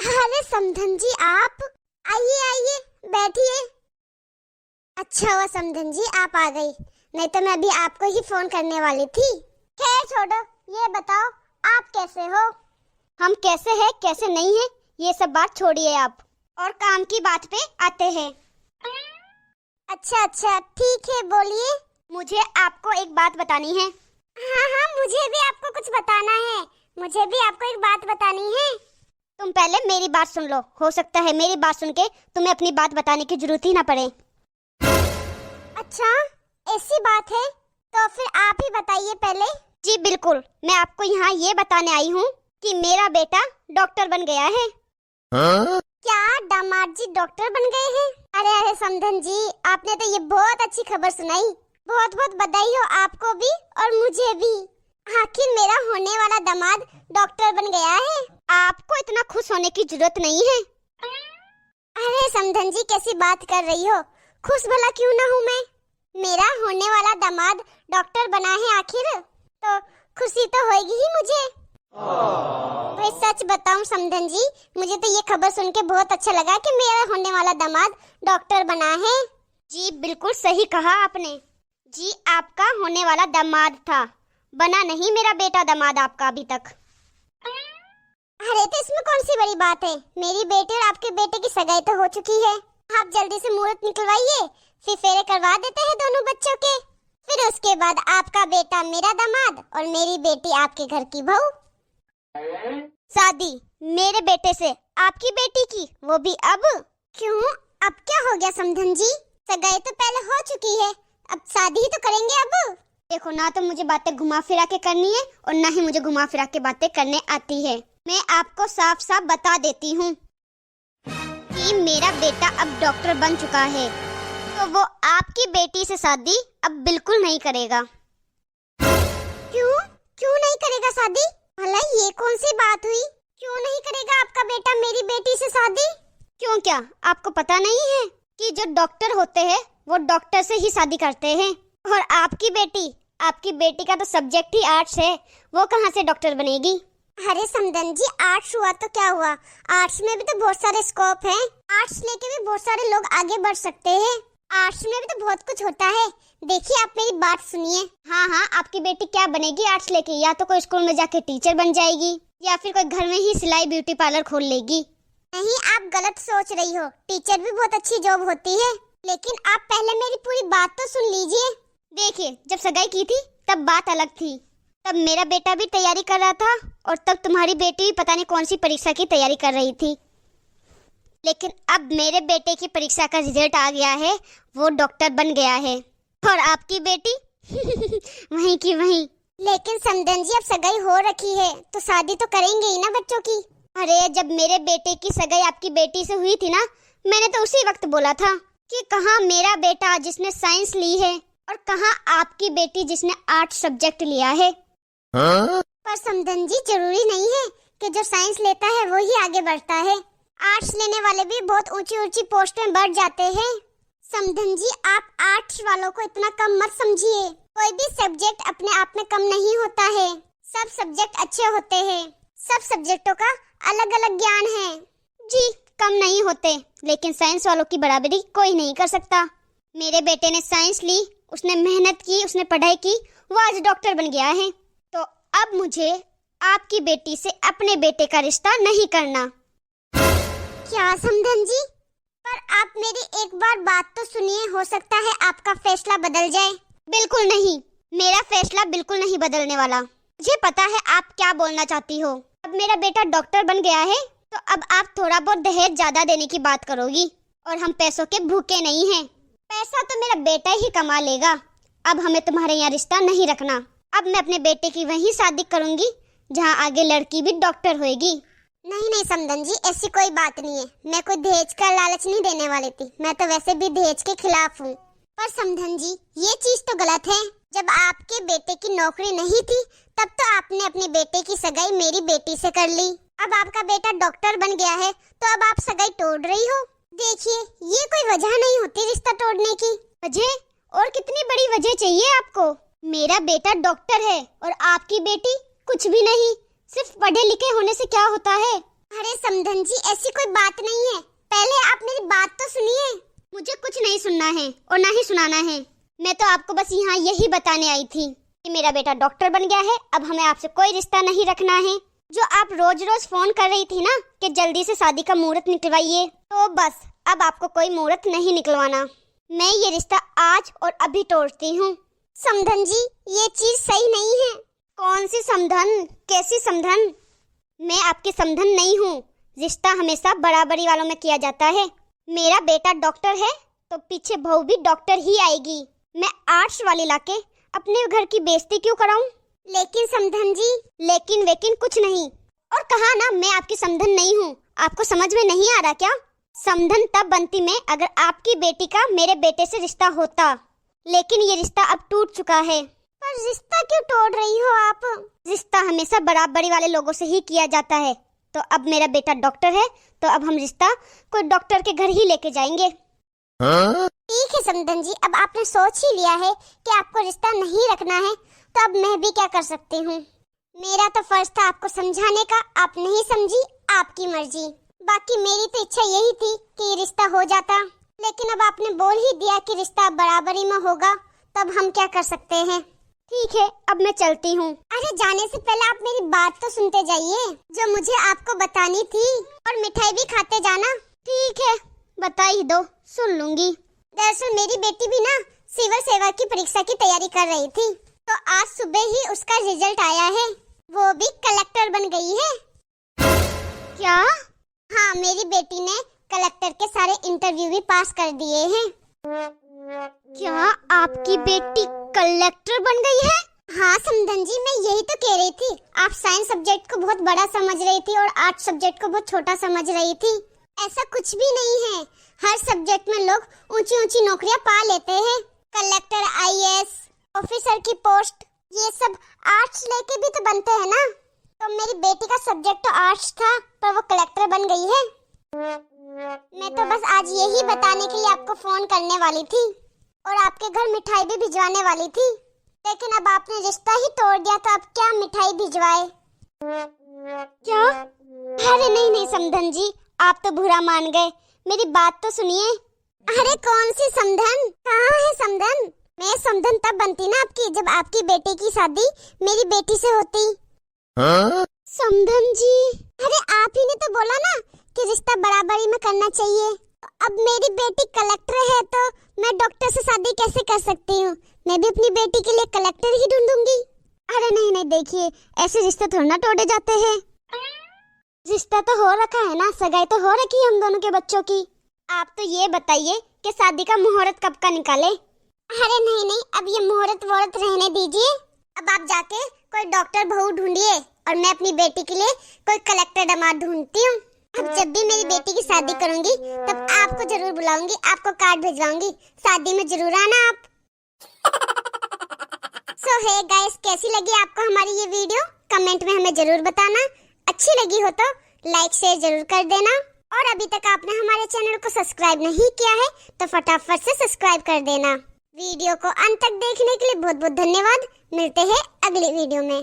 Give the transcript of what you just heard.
अरे समधन जी, आप आइए आइए, बैठिए। अच्छा हुआ समधन जी आप आ गई, नहीं तो मैं अभी आपको ही फोन करने वाली थी। खैर छोड़ो, ये बताओ आप कैसे हो? हम कैसे हैं कैसे नहीं हैं ये सब बात छोड़िए आप, और काम की बात पे आते हैं। अच्छा ठीक है, बोलिए। मुझे आपको एक बात बतानी है। हाँ, मुझे भी आपको कुछ बताना है। मुझे भी आपको एक बात बतानी है। तुम पहले मेरी बात सुन लो, हो सकता है मेरी बात सुन के तुम्हें अपनी बात बताने की जरूरत ही ना पड़े। अच्छा, ऐसी बात है तो फिर आप ही बताइए पहले। जी बिल्कुल, मैं आपको यहाँ ये बताने आई हूँ कि मेरा बेटा डॉक्टर बन गया है। क्या दामाद जी डॉक्टर बन गए हैं? अरे समधन जी, आपने तो ये बहुत अच्छी खबर सुनाई। बहुत बहुत बधाई हो आपको भी और मुझे भी। आखिर मेरा होने वाला दामाद डॉक्टर बन गया है। आपको इतना खुश होने की जरूरत नहीं है। अरे समधन जी, कैसी बात कर रही हो? खुश भला क्यों ना हूँ मैं? मेरा होने वाला दामाद डॉक्टर बना है आखिर, तो खुशी तो होगी ही मुझे। भाई सच बताऊं समधन जी, मुझे तो ये खबर सुन के बहुत अच्छा लगा कि मेरा होने वाला दामाद डॉक्टर बना है। जी बिल्कुल सही कहा आपने। जी आपका होने वाला दामाद था, बना नहीं मेरा बेटा दामाद आपका अभी तक। अरे तो इसमें कौन सी बड़ी बात है? मेरी बेटे और आपके बेटे की सगाई तो हो चुकी है। आप जल्दी से मुहूर्त निकलवाइए, फिर फेरे करवा देते हैं दोनों बच्चों के। फिर उसके बाद आपका बेटा मेरा दामाद और मेरी बेटी आपके घर की बहू। शादी मेरे बेटे से आपकी बेटी की, वो भी अब? क्यों, अब क्या हो गया समधन जी? सगाई तो पहले हो चुकी है, अब शादी ही तो करेंगे अब। देखो, ना तो मुझे बातें घुमा फिरा के करनी है और ना ही मुझे घुमा फिरा के बातें करने आती है। मैं आपको साफ साफ बता देती हूँ कि मेरा बेटा अब डॉक्टर बन चुका है, तो वो आपकी बेटी से शादी अब बिल्कुल नहीं करेगा। क्यों नहीं करेगा शादी? भला ये कौन सी बात हुई? क्यों नहीं करेगा आपका बेटा मेरी बेटी से शादी? क्यों, क्या आपको पता नहीं है कि जो डॉक्टर होते हैं वो डॉक्टर से ही शादी करते हैं? और आपकी बेटी का तो सब्जेक्ट ही आर्ट्स है, वो कहाँ से डॉक्टर बनेगी? अरे समधन जी, आर्ट्स हुआ तो क्या हुआ, आर्ट्स में भी तो बहुत सारे स्कोप हैं। आर्ट्स लेके भी बहुत सारे लोग आगे बढ़ सकते हैं। आर्ट्स में भी तो बहुत कुछ होता है। देखिए, आप मेरी बात सुनिए। हाँ, आपकी बेटी क्या बनेगी आर्ट्स लेके? या तो कोई स्कूल में जाके टीचर बन जाएगी, या फिर कोई घर में ही सिलाई ब्यूटी पार्लर खोल लेगी। नहीं, आप गलत सोच रही हो। टीचर भी बहुत अच्छी जॉब होती है, लेकिन आप पहले मेरी पूरी बात तो सुन लीजिए। देखिए, जब सगाई की थी तब बात अलग थी, तब मेरा बेटा भी तैयारी कर रहा था और तब तुम्हारी बेटी भी पता नहीं कौन सी परीक्षा की तैयारी कर रही थी। लेकिन अब मेरे बेटे की परीक्षा का रिजल्ट आ गया है, वो डॉक्टर बन गया है, और आपकी बेटी वहीं की वहीं। लेकिन समधन जी, अब सगाई हो रखी है तो शादी तो करेंगे ही ना बच्चों की। अरे जब मेरे बेटे की सगाई आपकी बेटी से हुई थी ना, मैंने तो उसी वक्त बोला था कि कहाँ मेरा बेटा जिसने साइंस ली है और कहाँ आपकी बेटी जिसने आर्ट्स सब्जेक्ट लिया है। पर समधन जी, जरूरी नहीं है कि जो साइंस लेता है वो ही आगे बढ़ता है। आर्ट्स लेने वाले भी बहुत ऊंची ऊंची पोस्ट में बढ़ जाते हैं। समधन जी, आप आर्ट्स वालों को इतना कम मत समझिए। कोई भी सब्जेक्ट अपने आप में कम नहीं होता है। सब सब्जेक्ट अच्छे होते हैं। सब सब्जेक्टों का अलग अलग ज्ञान है। जी, कम नहीं होते, लेकिन साइंस वालों की बराबरी कोई नहीं कर सकता। मेरे बेटे ने साइंस ली, उसने मेहनत की, उसने पढ़ाई की, वो आज डॉक्टर बन गया है। तो अब मुझे आपकी बेटी से अपने बेटे का रिश्ता नहीं करना। क्या समधन जी? पर आप मेरी एक बार बात तो सुनिए, हो सकता है आपका फैसला बदल जाए। बिल्कुल नहीं, मेरा फैसला बिल्कुल नहीं बदलने वाला। मुझे पता है आप क्या बोलना चाहती हो। अब मेरा बेटा डॉक्टर बन गया है तो अब आप थोड़ा बहुत दहेज ज्यादा देने की बात करोगी, और हम पैसों के भूखे नहीं हैं। पैसा तो मेरा बेटा ही कमा लेगा। अब हमें तुम्हारे यहाँ रिश्ता नहीं रखना। अब मैं अपने बेटे की वहीं शादी करूंगी जहाँ आगे लड़की भी डॉक्टर होएगी। नहीं समधन जी, ऐसी कोई बात नहीं है। मैं कोई दहेज का लालच नहीं देने वाली थी। मैं तो वैसे भी दहेज के खिलाफ हूँ। पर समधन जी, ये चीज तो गलत है। जब आपके बेटे की नौकरी नहीं थी तब तो आपने अपने बेटे की सगाई मेरी बेटी से कर ली। अब आपका बेटा डॉक्टर बन गया है तो अब आप सगाई तोड़ रही हो। देखिए, ये कोई वजह नहीं होती रिश्ता तोड़ने की। वजह? और कितनी बड़ी वजह चाहिए आपको? मेरा बेटा डॉक्टर है और आपकी बेटी कुछ भी नहीं। सिर्फ पढ़े लिखे होने से क्या होता है? अरे समधन जी, ऐसी कोई बात नहीं है, पहले आप मेरी बात तो सुनिए। मुझे कुछ नहीं सुनना है और ना ही सुनाना है। मैं तो आपको बस यहाँ यही बताने आई थी कि मेरा बेटा डॉक्टर बन गया है। अब हमें आपसे कोई रिश्ता नहीं रखना है। जो आप रोज रोज फोन कर रही थी ना कि जल्दी से शादी का मुहूर्त निकलवाइए, तो बस अब आपको कोई मुहूर्त नहीं निकलवाना। मैं ये रिश्ता आज और अभी तोड़ती हूँ। समधन जी, ये चीज सही नहीं है। कौन सी समधन, कैसी समधन? मैं आपकी समधन नहीं हूँ। रिश्ता हमेशा बराबरी वालों में किया जाता है। मेरा बेटा डॉक्टर है तो पीछे बहू भी डॉक्टर ही आएगी। मैं आर्ट्स वाली लाके अपने घर की बेइज्जती क्यों कराऊं? लेकिन समधन जी, लेकिन वेकिन कुछ नहीं। और कहा ना मैं आपकी समधन नहीं हूँ। आपको समझ में नहीं आ रहा क्या? समधन तब बनती मैं अगर आपकी बेटी का मेरे बेटे से रिश्ता होता, लेकिन ये रिश्ता अब टूट चुका है। पर रिश्ता क्यों तोड़ रही हो आप? रिश्ता हमेशा बराबरी वाले लोगों से ही किया जाता है। तो अब मेरा बेटा डॉक्टर है तो अब हम रिश्ता कोई डॉक्टर के घर ही लेके जाएंगे। ठीक है समधन जी, अब आपने सोच ही लिया है कि आपको रिश्ता नहीं रखना है, तो अब मैं भी क्या कर सकती हूँ। मेरा तो फर्ज था आपको समझाने का, आप नहीं समझी, आपकी मर्जी। बाकी मेरी तो इच्छा यही थी कि रिश्ता हो जाता, लेकिन अब आपने बोल ही दिया कि रिश्ता बराबरी में होगा, तब हम क्या कर सकते हैं। ठीक है, अब मैं चलती हूँ। अरे जाने से पहले आप मेरी बात तो सुनते जाइए, जो मुझे आपको बतानी थी, और मिठाई भी खाते जाना। ठीक है, बता ही दो, सुन लूंगी। दरअसल मेरी बेटी भी ना सिविल सेवा की परीक्षा की तैयारी कर रही थी, तो आज सुबह ही उसका रिजल्ट आया है। वो भी कलेक्टर बन गई है। क्या? हाँ, मेरी बेटी ने कलेक्टर के सारे इंटरव्यू भी पास कर दिए हैं। क्या आपकी बेटी कलेक्टर बन गई है? हाँ समधन जी, मैं यही तो कह रही थी। आप साइंस सब्जेक्ट को बहुत बड़ा समझ रही थी और आर्ट सब्जेक्ट को बहुत छोटा समझ रही थी। ऐसा कुछ भी नहीं है। हर सब्जेक्ट में लोग ऊंची ऊंची नौकरियां पा लेते हैं। कलेक्टर, आईएएस ऑफिसर की पोस्ट, ये सब आर्ट्स लेके भी तो बनते हैं ना। तो मेरी बेटी का सब्जेक्ट तो आर्ट्स था, पर वो कलेक्टर बन गई है। मैं तो बस आज यही बताने के लिए आपको फोन करने वाली थी और आपके घर मिठाई भी भिजवाने वाली थी, लेकिन अब आपने रिश्ता ही तोड़ दिया, तो अब क्या मिठाई भिजवाए? क्या? अरे नहीं नहीं समधन जी, आप तो बुरा मान गए। मेरी बात तो सुनिए। अरे कौन सी समधन? कहाँ है समधन? मैं समधन तब बनती ना आपकी, जब आपकी बेटे की शादी मेरी बेटी से होती। समधन जी, अरे आप ही ने तो बोला ना कि रिश्ता बराबरी में करना चाहिए। अब मेरी बेटी कलेक्टर है तो मैं डॉक्टर से शादी कैसे कर सकती हूँ? मैं भी अपनी बेटी के लिए कलेक्टर ही ढूंढूंगी। अरे नहीं नहीं, देखिए ऐसे रिश्ते थोड़ा ना तोड़े जाते हैं। रिश्ता तो हो रखा है ना, सगाई तो हो रखी है हम दोनों के बच्चों की। आप तो ये बताइए कि शादी का मुहूर्त कब का निकाले? अरे नहीं नहीं, अब ये मुहूर्त वोहूर्त रहने दीजिए। अब आप जाके कोई डॉक्टर बहू ढूंढिए और मैं अपनी बेटी के लिए कोई कलेक्टर दामाद ढूंढती हूँ। अब जब भी मेरी बेटी की शादी करूंगी तब आपको जरूर बुलाऊंगी, आपको कार्ड भिजवाऊंगी। शादी में जरूर आना आप। सो हे गाइस, कैसी लगी आपको हमारी ये वीडियो? कमेंट में हमें जरूर बताना। अच्छी लगी हो तो लाइक शेयर जरूर कर देना, और अभी तक आपने हमारे चैनल को सब्सक्राइब नहीं किया है तो फटाफट से सब्सक्राइब कर देना। वीडियो को अंत तक देखने के लिए बहुत बहुत धन्यवाद। मिलते हैं अगली वीडियो में।